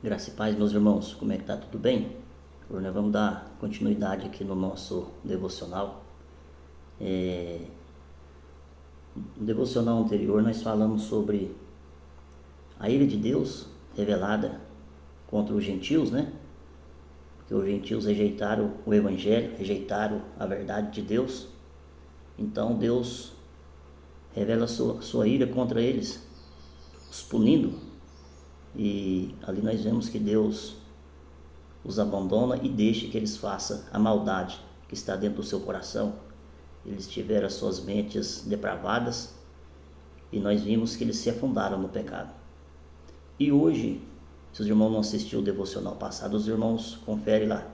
Graça e paz, meus irmãos, como é que tá? Tudo bem? Hoje nós vamos dar continuidade aqui no nosso devocional. No devocional anterior nós falamos sobre a ira de Deus revelada contra os gentios, né? Porque os gentios rejeitaram o evangelho, rejeitaram a verdade de Deus. Então Deus revela sua ira contra eles, os punindo. E ali nós vemos que Deus os abandona e deixa que eles façam a maldade que está dentro do seu coração. Eles tiveram as suas mentes depravadas e nós vimos que eles se afundaram no pecado. E hoje, se os irmãos não assistiram o devocional passado, os irmãos conferem lá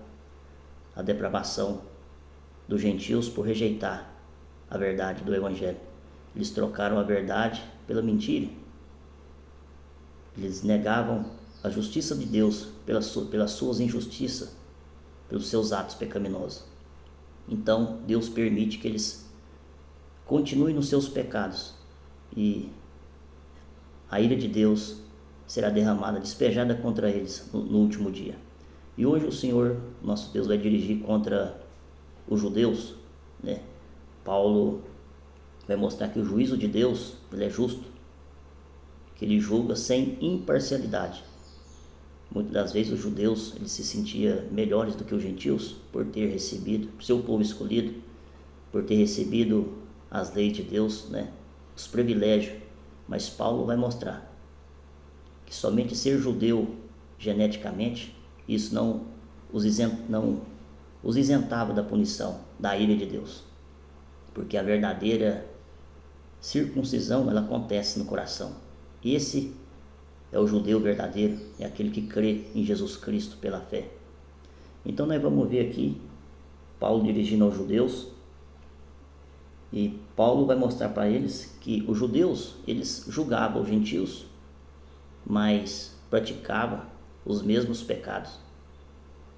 a depravação dos gentios por rejeitar a verdade do evangelho. Eles trocaram a verdade pela mentira. Eles negavam a justiça de Deus pelas suas injustiças, pelos seus atos pecaminosos. Então Deus permite que eles continuem nos seus pecados e a ira de Deus será derramada, despejada contra eles no último dia. E hoje o Senhor, nosso Deus, vai dirigir contra os judeus, né? Paulo vai mostrar que o juízo de Deus, ele é justo, que ele julga sem imparcialidade. Muitas das vezes os judeus eles se sentiam melhores do que os gentios por ter recebido, seu povo escolhido, por ter recebido as leis de Deus, né? Os privilégios. Mas Paulo vai mostrar que somente ser judeu geneticamente, isso não os isentava da punição, da ira de Deus. Porque a verdadeira circuncisão ela acontece no coração. Esse é o judeu verdadeiro, é aquele que crê em Jesus Cristo pela fé. Então nós vamos ver aqui Paulo dirigindo aos judeus, e Paulo vai mostrar para eles que os judeus, eles julgavam os gentios, mas praticavam os mesmos pecados.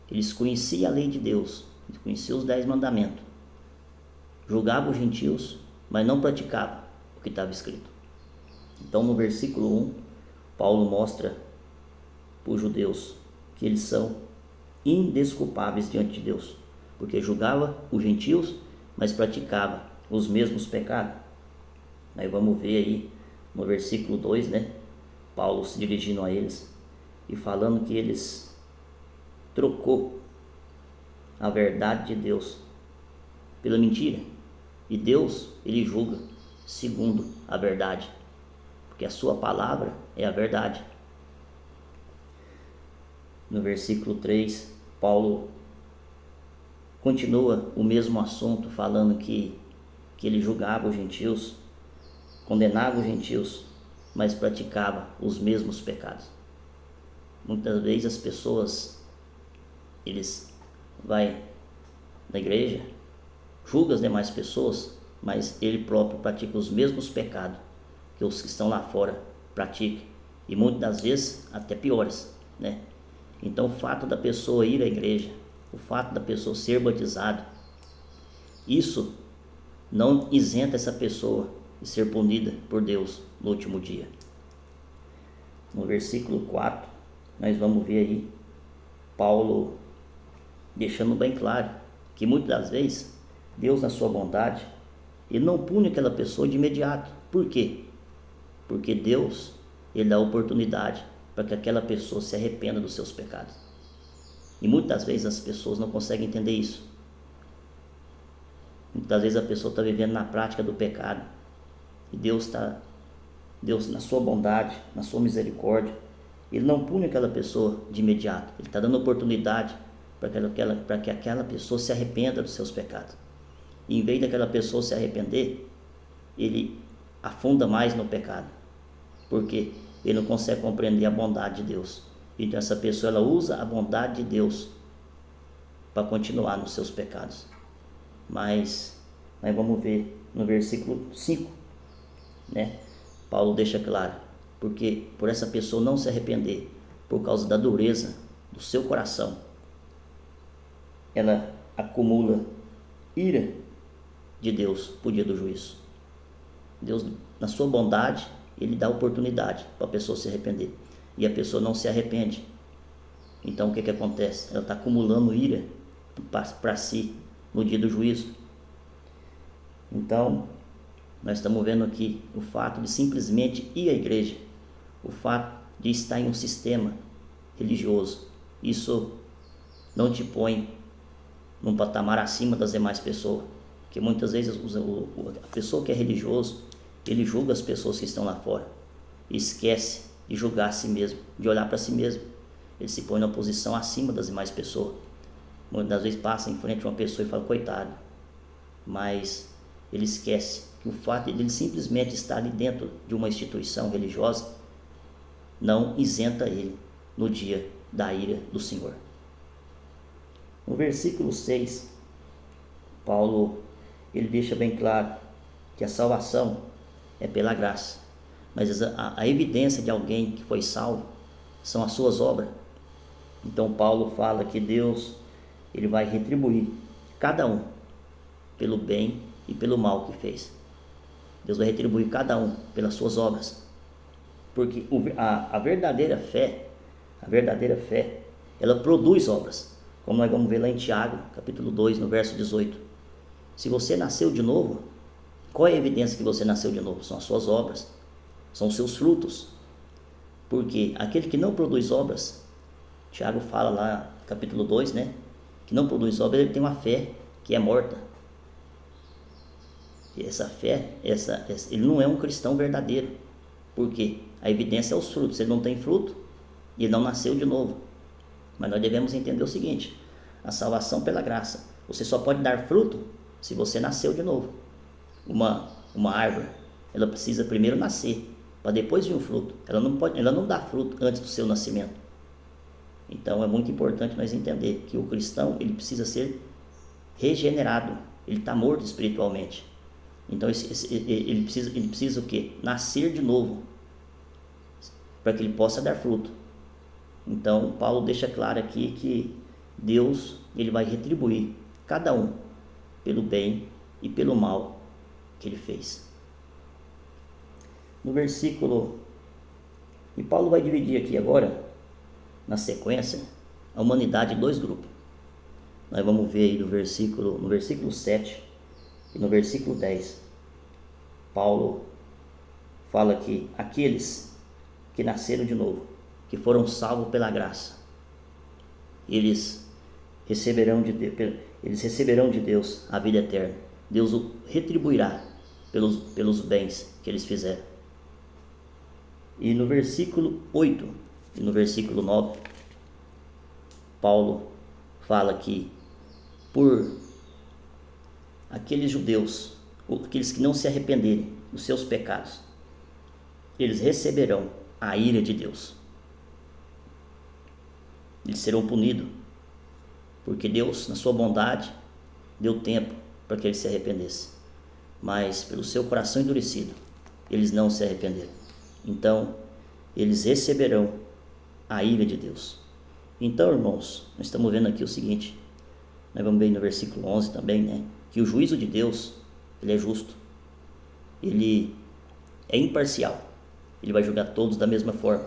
Eles conheciam a lei de Deus, eles conheciam os 10 mandamentos, julgavam os gentios, mas não praticavam o que estava escrito. Então no versículo 1, Paulo mostra para os judeus que eles são indesculpáveis diante de Deus, porque julgava os gentios, mas praticava os mesmos pecados. Aí vamos ver aí no versículo 2, né? Paulo se dirigindo a eles e falando que eles trocou a verdade de Deus pela mentira. E Deus, ele julga segundo a verdade, porque a sua palavra é a verdade. No versículo 3, Paulo continua o mesmo assunto, falando que ele julgava os gentios, condenava os gentios, mas praticava os mesmos pecados. Muitas vezes as pessoas, eles vão na igreja, julgam as demais pessoas, mas ele próprio pratica os mesmos pecados que os que estão lá fora praticam, e muitas das vezes até piores, né? Então o fato da pessoa ir à igreja, o fato da pessoa ser batizado, isso não isenta essa pessoa de ser punida por Deus no último dia. No versículo 4, nós vamos ver aí Paulo deixando bem claro que muitas das vezes Deus, na sua bondade, ele não pune aquela pessoa de imediato. Por quê? Porque Deus, ele dá oportunidade para que aquela pessoa se arrependa dos seus pecados. E muitas vezes as pessoas não conseguem entender isso. Muitas vezes a pessoa está vivendo na prática do pecado, e Deus, na sua bondade, na sua misericórdia, ele não pune aquela pessoa de imediato. Ele está dando oportunidade para que aquela pessoa se arrependa dos seus pecados. E em vez daquela pessoa se arrepender, ele afunda mais no pecado, porque ele não consegue compreender a bondade de Deus. Então essa pessoa ela usa a bondade de Deus para continuar nos seus pecados. Mas nós vamos ver no versículo 5, né? Paulo deixa claro, porque por essa pessoa não se arrepender, por causa da dureza do seu coração, ela acumula ira de Deus para o dia do juízo. Deus, na sua bondade, ele dá oportunidade para a pessoa se arrepender, e a pessoa não se arrepende. Então o que acontece? Ela está acumulando ira para si no dia do juízo. Então nós estamos vendo aqui o fato de simplesmente ir à igreja, o fato de estar em um sistema religioso, isso não te põe num patamar acima das demais pessoas, porque muitas vezes a pessoa que é religioso, ele julga as pessoas que estão lá fora e esquece de julgar a si mesmo, de olhar para si mesmo. Ele se põe numa posição acima das demais pessoas. Muitas vezes passa em frente a uma pessoa e fala, coitado, mas ele esquece que o fato de ele simplesmente estar ali dentro de uma instituição religiosa não isenta ele no dia da ira do Senhor. No versículo 6, Paulo ele deixa bem claro que a salvação é pela graça, mas a evidência de alguém que foi salvo são as suas obras. Então Paulo fala que Deus ele vai retribuir cada um pelo bem e pelo mal que fez. Deus vai retribuir cada um pelas suas obras, porque a verdadeira fé, ela produz obras, como nós vamos ver lá em Tiago, capítulo 2, no verso 18. Se você nasceu de novo, qual é a evidência que você nasceu de novo? São as suas obras, são os seus frutos, porque aquele que não produz obras, Tiago fala lá, capítulo 2, né, que não produz obras, ele tem uma fé que é morta. E essa fé, ele não é um cristão verdadeiro, porque a evidência é os frutos. Ele não tem fruto, ele não nasceu de novo. Mas nós devemos entender o seguinte: a salvação pela graça, você só pode dar fruto se você nasceu de novo. Uma árvore, ela precisa primeiro nascer, para depois vir um fruto. Ela não dá fruto antes do seu nascimento. Então é muito importante nós entender que o cristão ele precisa ser regenerado, ele está morto espiritualmente. Então ele precisa o quê? Nascer de novo, para que ele possa dar fruto. Então Paulo deixa claro aqui que Deus ele vai retribuir cada um pelo bem e pelo mal que ele fez. No versículo, e Paulo vai dividir aqui agora, na sequência, a humanidade em dois grupos. Nós vamos ver aí no versículo 7 e no versículo 10, Paulo fala que aqueles que nasceram de novo, que foram salvos pela graça, eles receberão de Deus a vida eterna. Deus o retribuirá pelos bens que eles fizeram. E no versículo 8 e no versículo 9, Paulo fala que por aqueles judeus, aqueles que não se arrependerem dos seus pecados, eles receberão a ira de Deus. Eles serão punidos, porque Deus, na sua bondade, deu tempo para que eles se arrependessem. Mas pelo seu coração endurecido, eles não se arrependeram. Então, eles receberão a ira de Deus. Então, irmãos, nós estamos vendo aqui o seguinte, nós vamos ver no versículo 11 também, né, que o juízo de Deus, ele é justo, ele é imparcial, ele vai julgar todos da mesma forma.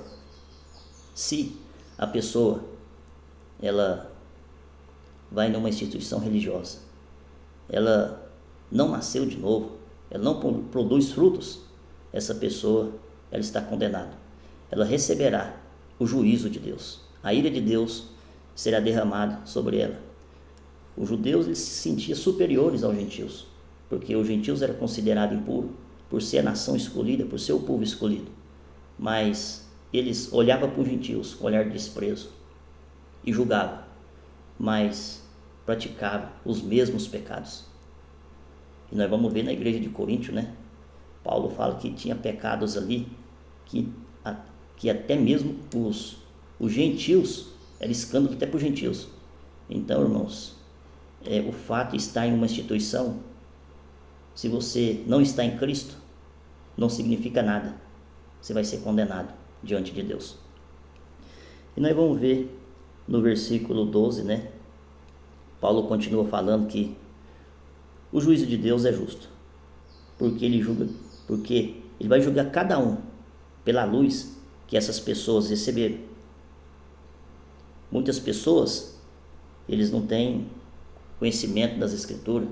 Se a pessoa, ela vai numa instituição religiosa, ela não nasceu de novo, ela não produz frutos, essa pessoa, ela está condenada. Ela receberá o juízo de Deus. A ira de Deus será derramada sobre ela. Os judeus eles se sentiam superiores aos gentios, porque os gentios eram considerados impuros por ser a nação escolhida, por ser o povo escolhido. Mas eles olhavam para os gentios com olhar de desprezo e julgavam, mas praticavam os mesmos pecados. E nós vamos ver na igreja de Coríntio, né? Paulo fala que tinha pecados ali que até mesmo os gentios, era escândalo até para os gentios. Então, irmãos, o fato de estar em uma instituição, se você não está em Cristo, não significa nada. Você vai ser condenado diante de Deus. E nós vamos ver no versículo 12, né? Paulo continua falando que o juízo de Deus é justo, porque ele vai julgar cada um pela luz que essas pessoas receberam. Muitas pessoas, eles não têm conhecimento das Escrituras,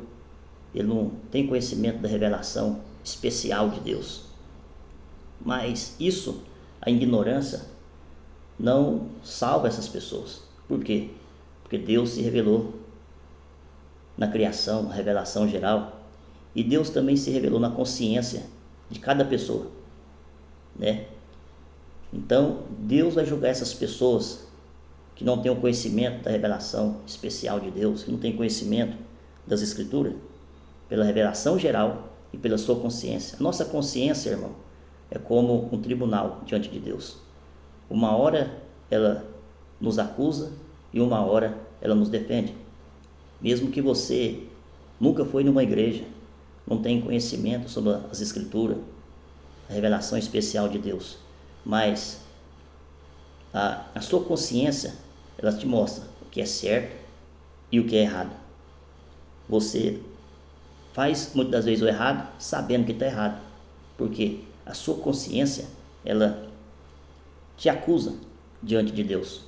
ele não tem conhecimento da revelação especial de Deus. Mas isso, a ignorância, não salva essas pessoas. Por quê? Porque Deus se revelou na criação, a revelação geral, e Deus também se revelou na consciência de cada pessoa, né? Então, Deus vai julgar essas pessoas que não têm o conhecimento da revelação especial de Deus, que não têm conhecimento das Escrituras, pela revelação geral e pela sua consciência. A nossa consciência, irmão, é como um tribunal diante de Deus. Uma hora ela nos acusa e uma hora ela nos defende. Mesmo que você nunca foi numa igreja, não tem conhecimento sobre as Escrituras, a revelação especial de Deus, mas a sua consciência, ela te mostra o que é certo e o que é errado. Você faz muitas das vezes o errado sabendo que está errado, porque a sua consciência, ela te acusa diante de Deus.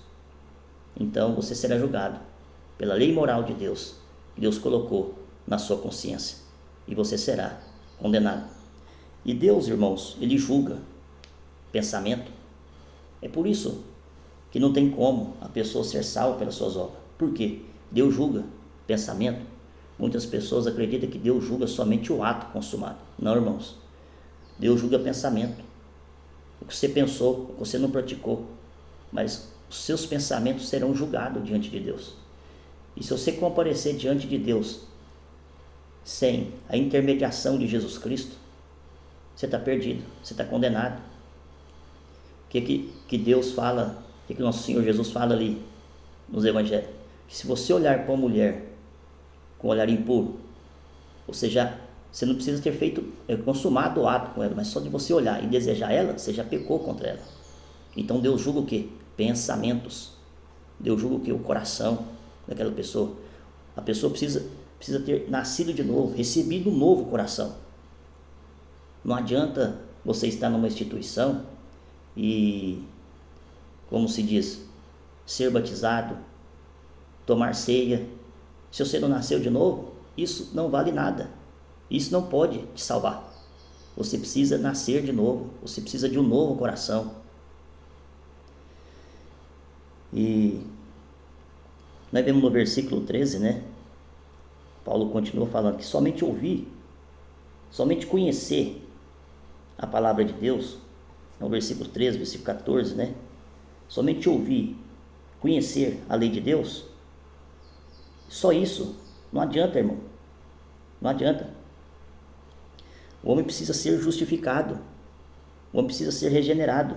Então você será julgado pela lei moral de Deus, que Deus colocou na sua consciência, e você será condenado. E Deus, irmãos, ele julga pensamento. É por isso que não tem como a pessoa ser salva pelas suas obras. Por quê? Deus julga pensamento. Muitas pessoas acreditam que Deus julga somente o ato consumado. Não, irmãos. Deus julga pensamento. O que você pensou, o que você não praticou. Mas os seus pensamentos serão julgados diante de Deus. E se você comparecer diante de Deus sem a intermediação de Jesus Cristo, você está perdido, você está condenado. O que Deus fala, o que nosso Senhor Jesus fala ali nos Evangelhos? Que se você olhar para uma mulher com um olhar impuro, você não precisa ter consumado o ato com ela, mas só de você olhar e desejar ela, você já pecou contra ela. Então Deus julga o quê? Pensamentos. Deus julga o quê? O coração daquela pessoa. A pessoa precisa ter nascido de novo, recebido um novo coração. Não adianta você estar numa instituição e, como se diz, ser batizado, tomar ceia. Se você não nasceu de novo, isso não vale nada. Isso não pode te salvar. Você precisa nascer de novo. Você precisa de um novo coração. E nós vemos no versículo 13, né? Paulo continua falando que somente ouvir, somente conhecer a palavra de Deus, no versículo 13, versículo 14, né? Somente ouvir, conhecer a lei de Deus, só isso não adianta, irmão. Não adianta. O homem precisa ser justificado. O homem precisa ser regenerado.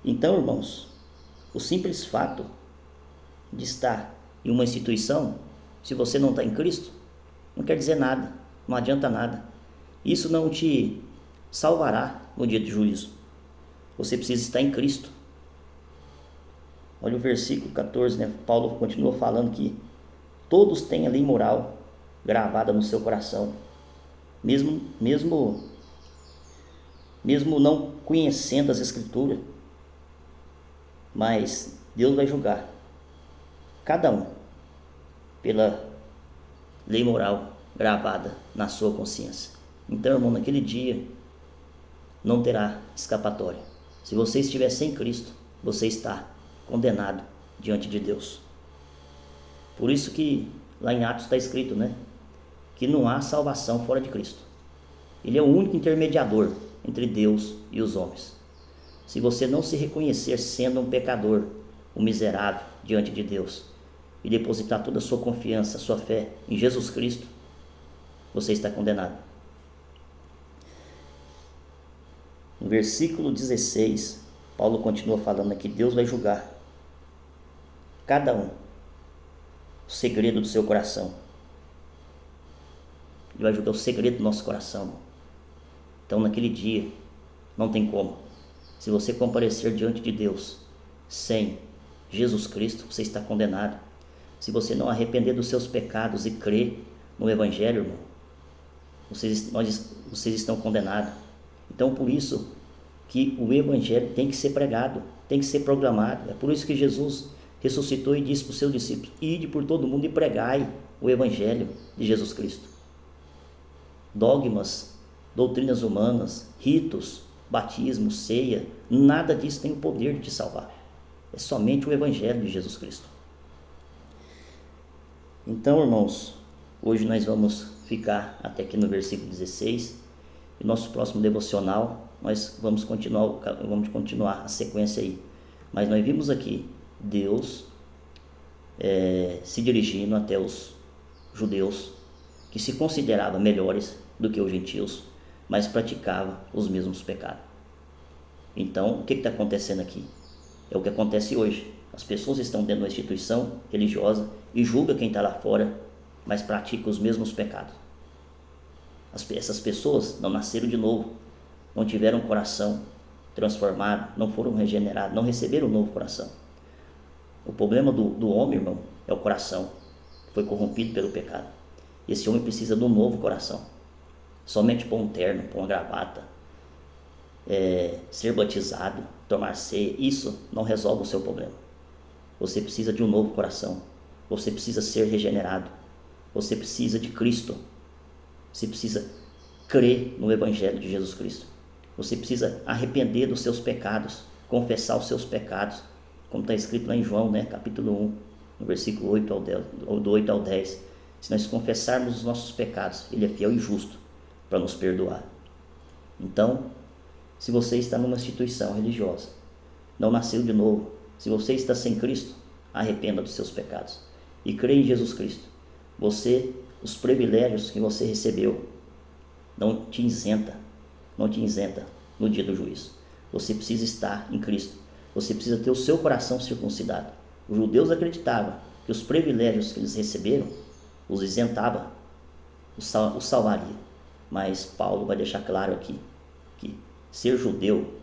Então, irmãos, o simples fato de estar em uma instituição, se você não está em Cristo, não quer dizer nada, não adianta nada. Isso não te salvará no dia de juízo. Você precisa estar em Cristo. Olha o versículo 14, né? Paulo continua falando que todos têm a lei moral gravada no seu coração, mesmo não conhecendo as Escrituras, mas Deus vai julgar cada um pela lei moral gravada na sua consciência. Então, irmão, naquele dia não terá escapatória. Se você estiver sem Cristo, você está condenado diante de Deus. Por isso que lá em Atos está escrito, né? Que não há salvação fora de Cristo. Ele é o único intermediador entre Deus e os homens. Se você não se reconhecer sendo um pecador, um miserável diante de Deus, e depositar toda a sua confiança, a sua fé em Jesus Cristo, você está condenado. No versículo 16, Paulo continua falando que Deus vai julgar cada um o segredo do seu coração. Ele vai julgar o segredo do nosso coração. Então, naquele dia, não tem como. Se você comparecer diante de Deus sem Jesus Cristo, você está condenado. Se você não arrepender dos seus pecados e crer no Evangelho, irmão, vocês estão condenados. Então, por isso que o Evangelho tem que ser pregado. tem que ser programado. É por isso que Jesus ressuscitou e disse para os seus discípulos: ide por todo mundo e pregai o Evangelho de Jesus Cristo. Dogmas, doutrinas humanas, ritos, batismo, ceia, nada disso tem o poder de te salvar. É somente o Evangelho de Jesus Cristo. Então, irmãos, hoje nós vamos ficar até aqui no versículo 16. E nosso próximo devocional, nós vamos continuar a sequência aí. Mas nós vimos aqui Deus se dirigindo até os judeus que se consideravam melhores do que os gentios, mas praticavam os mesmos pecados. Então, o que está acontecendo aqui? É o que acontece hoje. As pessoas estão dentro de uma instituição religiosa e julgam quem está lá fora, mas praticam os mesmos pecados. Essas pessoas não nasceram de novo, não tiveram um coração transformado, não foram regenerados, não receberam um novo coração. O problema do homem, irmão, é o coração, que foi corrompido pelo pecado. Esse homem precisa de um novo coração. Somente pôr um terno, pôr uma gravata, ser batizado, tomar ceia, isso não resolve o seu problema. Você precisa de um novo coração, você precisa ser regenerado, você precisa de Cristo. Você precisa crer no Evangelho de Jesus Cristo. Você precisa arrepender dos seus pecados, confessar os seus pecados, como está escrito lá em João, capítulo 1, no versículo 8 do 8 ao 10. Se nós confessarmos os nossos pecados, Ele é fiel e justo para nos perdoar. Então, se você está numa instituição religiosa, não nasceu de novo, se você está sem Cristo, arrependa dos seus pecados e creia em Jesus Cristo. Os privilégios que você recebeu não te isenta no dia do juízo. Você precisa estar em Cristo, você precisa ter o seu coração circuncidado. Os judeus acreditavam que os privilégios que eles receberam os isentava, os salvaria. Mas Paulo vai deixar claro aqui que ser judeu,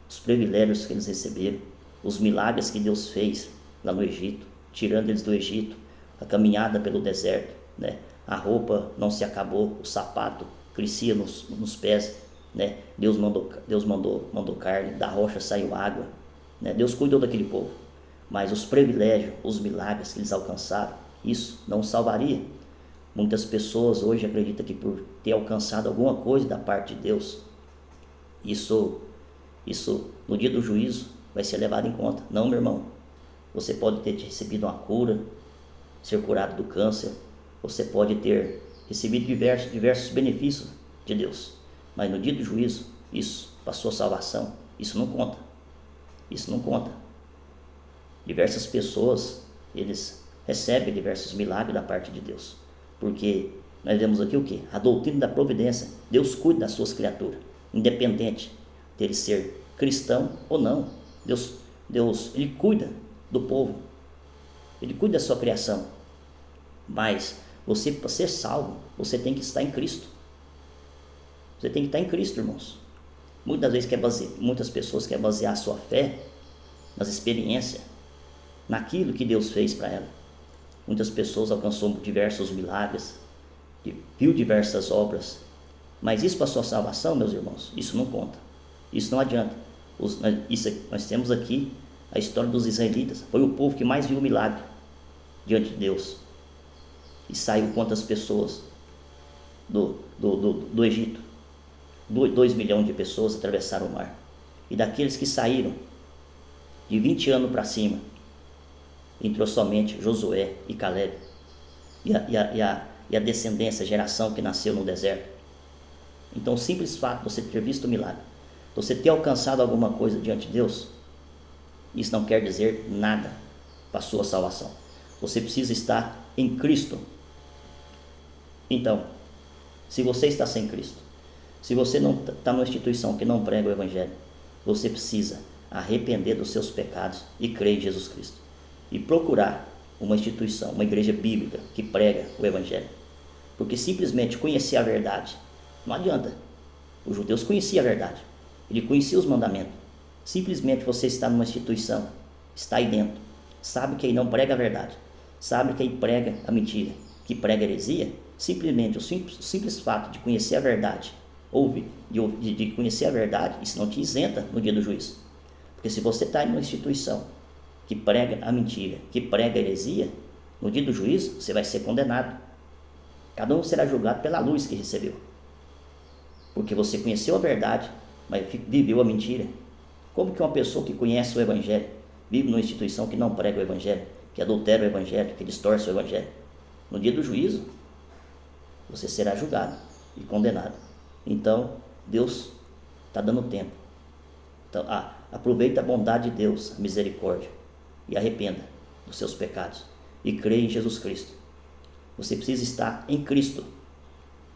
os privilégios que eles receberam, os milagres que Deus fez lá no Egito, tirando eles do Egito, a caminhada pelo deserto, a roupa não se acabou, o sapato crescia nos pés, Deus mandou carne, da rocha saiu água, Deus cuidou daquele povo. Mas os privilégios, os milagres que eles alcançaram, isso não salvaria. Muitas pessoas hoje acreditam que por ter alcançado alguma coisa da parte de Deus, isso no dia do juízo vai ser levado em conta. Não, meu irmão, você pode ter recebido uma cura, ser curado do câncer, você pode ter recebido diversos benefícios de Deus, mas no dia do juízo, isso, para a sua salvação, isso não conta. Diversas pessoas, eles recebem diversos milagres da parte de Deus, porque nós vemos aqui o que? A doutrina da providência. Deus cuida das suas criaturas, independente dele ser cristão ou não. Deus, ele cuida do povo, ele cuida da sua criação, mas você, para ser salvo, você tem que estar em Cristo. Você tem que estar em Cristo, irmãos. Muitas pessoas querem basear a sua fé nas experiências, naquilo que Deus fez para ela. Muitas pessoas alcançou diversos milagres, viu diversas obras, mas isso para a sua salvação, meus irmãos, isso não conta, isso não adianta. Nós temos aqui a história dos israelitas. Foi o povo que mais viu o milagre diante de Deus. E saiu quantas pessoas do Egito? 2 milhões de pessoas atravessaram o mar. E daqueles que saíram, de 20 anos para cima, entrou somente Josué e Caleb. E a descendência, a geração que nasceu no deserto. Então, o simples fato de você ter visto o milagre, você ter alcançado alguma coisa diante de Deus, isso não quer dizer nada para a sua salvação. Você precisa estar em Cristo. Então, se você está sem Cristo, se você não está numa instituição que não prega o Evangelho, você precisa arrepender dos seus pecados e crer em Jesus Cristo. E procurar uma instituição, uma igreja bíblica que prega o Evangelho. Porque simplesmente conhecer a verdade não adianta. Os judeus conheciam a verdade, ele conhecia os mandamentos. Simplesmente você está numa instituição, está aí dentro, sabe que aí não prega a verdade, sabe que aí prega a mentira, que prega a heresia. Simplesmente o simples fato de conhecer a verdade, de conhecer a verdade, isso não te isenta no dia do juízo. Porque se você está em uma instituição que prega a mentira, que prega a heresia, no dia do juízo você vai ser condenado. Cada um será julgado pela luz que recebeu. Porque você conheceu a verdade, mas viveu a mentira. Como que uma pessoa que conhece o Evangelho vive numa instituição que não prega o Evangelho, que adultera o Evangelho, que distorce o Evangelho? No dia do juízo, você será julgado e condenado. Então, Deus está dando tempo. Então, aproveita a bondade de Deus, a misericórdia, e arrependa dos seus pecados e creia em Jesus Cristo. Você precisa estar em Cristo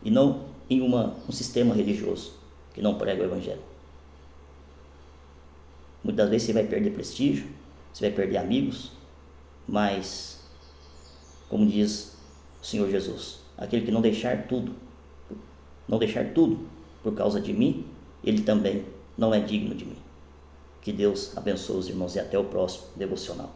e não em um sistema religioso que não prega o Evangelho. Muitas vezes você vai perder prestígio, você vai perder amigos, mas, como diz o Senhor Jesus, aquele que não deixar tudo por causa de mim, ele também não é digno de mim. Que Deus abençoe os irmãos e até o próximo devocional.